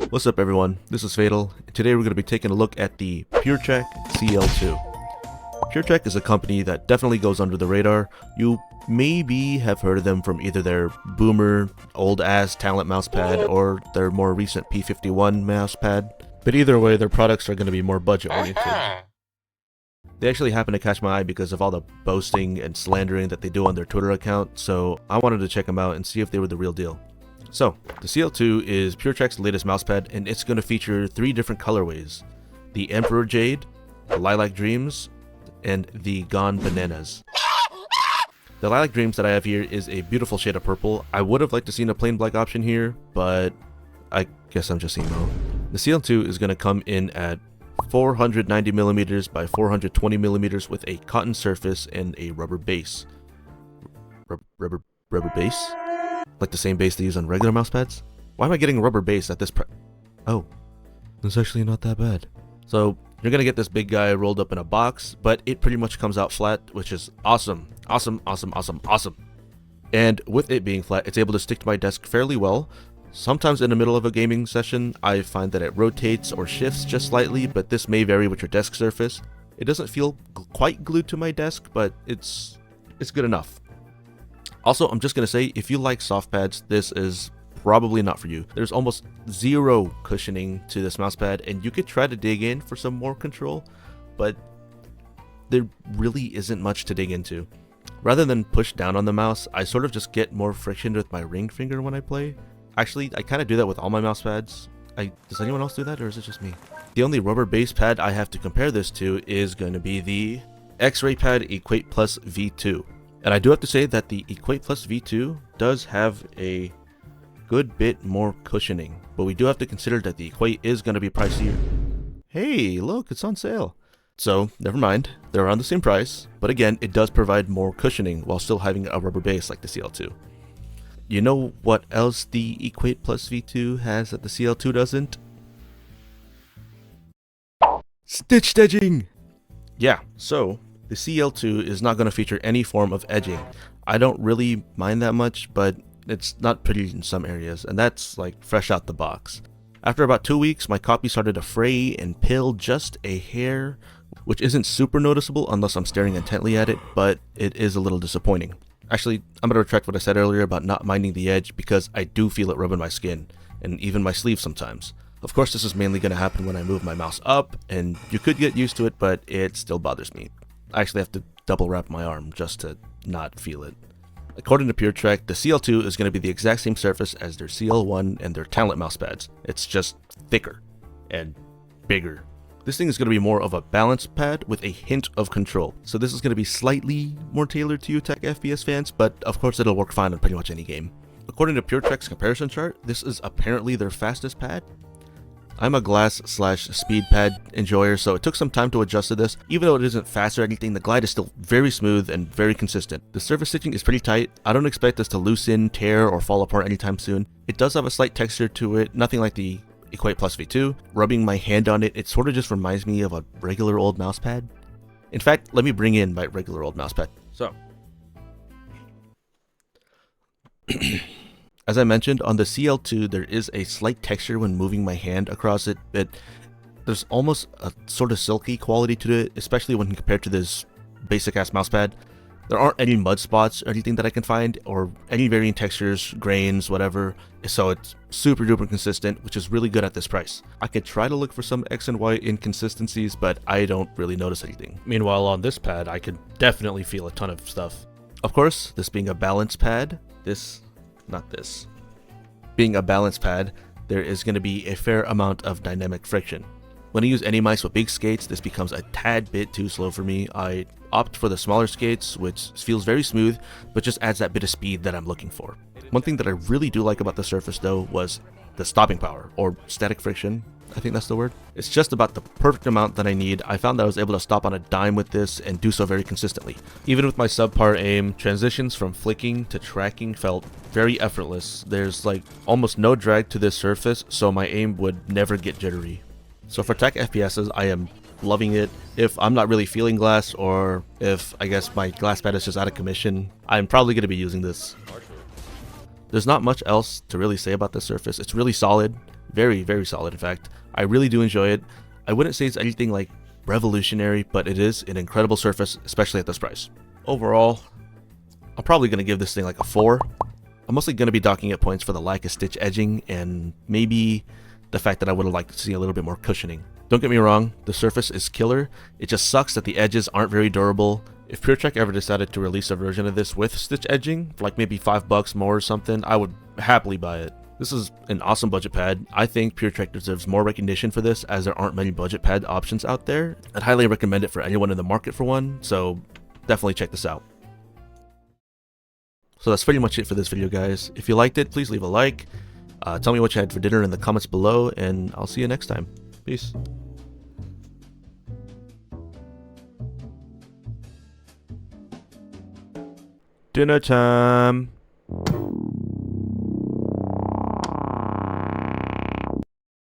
What's up everyone, this is faidalll, and today we're going to be taking a look at the Puretrak CL2. Puretrak is a company that definitely goes under the radar. You maybe have heard of them from either their boomer, old-ass talent mousepad or their more recent P51 mousepad, but either way their products are going to be more budget-oriented. They actually happen to catch my eye because of all the boasting and slandering that they do on their Twitter account, so I wanted to check them out and see if they were the real deal. So, the CL2 is Puretrak's latest mousepad, and it's going to feature 3 different colorways: the Emperor Jade, the Lilac Dreams, and the Gone Bananas. The Lilac Dreams that I have here is a beautiful shade of purple. I would have liked to seen a plain black option here, but I guess I'm just emo. The CL2 is going to come in at 490mm by 420mm with a cotton surface and a rubber base. Rubber base? Like the same base they use on regular mousepads? Why am I getting a rubber base at this Oh, it's actually not that bad. So, you're gonna get this big guy rolled up in a box, but it pretty much comes out flat, which is awesome. Awesome. And with it being flat, it's able to stick to my desk fairly well. Sometimes in the middle of a gaming session, I find that it rotates or shifts just slightly, but this may vary with your desk surface. It doesn't feel quite glued to my desk, but it's good enough. Also, I'm just going to say, if you like soft pads, this is probably not for you. There's almost zero cushioning to this mousepad, and you could try to dig in for some more control, but there really isn't much to dig into. Rather than push down on the mouse, I sort of just get more friction with my ring finger when I play. Actually, I kind of do that with all my mousepads. Does anyone else do that, or is it just me? The only rubber base pad I have to compare this to is going to be the X-Ray Pad Equate Plus V2. And I do have to say that the Equate Plus V2 does have a good bit more cushioning, but we do have to consider that the Equate is going to be pricier. Hey, look, it's on sale. So, never mind, they're around the same price, but again, it does provide more cushioning while still having a rubber base like the CL2. You know what else the Equate Plus V2 has that the CL2 doesn't? Stitch edging! Yeah, so the CL2 is not going to feature any form of edging. I don't really mind that much, but it's not pretty in some areas, and that's like fresh out the box. After about 2 weeks, my copy started to fray and peel just a hair, which isn't super noticeable unless I'm staring intently at it, but it is a little disappointing. Actually, I'm going to retract what I said earlier about not minding the edge because I do feel it rubbing my skin, and even my sleeve sometimes. Of course, this is mainly going to happen when I move my mouse up, and you could get used to it, but it still bothers me. I actually have to double wrap my arm just to not feel it. According to Puretrak, the CL2 is going to be the exact same surface as their CL1 and their talent mousepads. It's just thicker and bigger. This thing is going to be more of a balance pad with a hint of control. So this is going to be slightly more tailored to you tech FPS fans, but of course it'll work fine on pretty much any game. According to Puretrak's comparison chart, this is apparently their fastest pad. I'm a glass/speed pad enjoyer, so it took some time to adjust to this. Even though it isn't fast or anything, the glide is still very smooth and very consistent. The surface stitching is pretty tight. I don't expect this to loosen, tear, or fall apart anytime soon. It does have a slight texture to it, nothing like the Equate Plus V2. Rubbing my hand on it, it sort of just reminds me of a regular old mousepad. In fact, let me bring in my regular old mousepad. So, as I mentioned, on the CL2 there is a slight texture when moving my hand across it, but there's almost a sort of silky quality to it, especially when compared to this basic ass mousepad. There aren't any mud spots or anything that I can find, or any varying textures, grains, whatever, so it's super duper consistent, which is really good at this price. I could try to look for some X and Y inconsistencies, but I don't really notice anything. Meanwhile, on this pad, I could definitely feel a ton of stuff. Of course, this being a balance pad, being a balance pad, there is going to be a fair amount of dynamic friction. When I use any mice with big skates, this becomes a tad bit too slow for me. I opt for the smaller skates, which feels very smooth, but just adds that bit of speed that I'm looking for. One thing that I really do like about the surface though was the stopping power, or static friction, I think that's the word. It's just about the perfect amount that I need. I found that I was able to stop on a dime with this and do so very consistently. Even with my subpar aim, transitions from flicking to tracking felt very effortless. There's like almost no drag to this surface, so my aim would never get jittery. So for tech FPSs, I am loving it. If I'm not really feeling glass, or if I guess my glass pad is just out of commission, I'm probably going to be using this. There's not much else to really say about this surface. It's really solid. Very, very solid, in fact. I really do enjoy it. I wouldn't say it's anything like revolutionary, but it is an incredible surface, especially at this price. Overall, I'm probably going to give this thing like a 4. I'm mostly going to be docking at points for the lack of stitch edging and maybe the fact that I would have liked to see a little bit more cushioning. Don't get me wrong, the surface is killer. It just sucks that the edges aren't very durable. If Puretrak ever decided to release a version of this with stitch edging, for like maybe $5 more or something, I would happily buy it. This is an awesome budget pad. I think Puretrak deserves more recognition for this, as there aren't many budget pad options out there. I'd highly recommend it for anyone in the market for one, so definitely check this out. So that's pretty much it for this video, guys. If you liked it, please leave a like. Tell me what you had for dinner in the comments below, and I'll see you next time. Peace. Dinner time.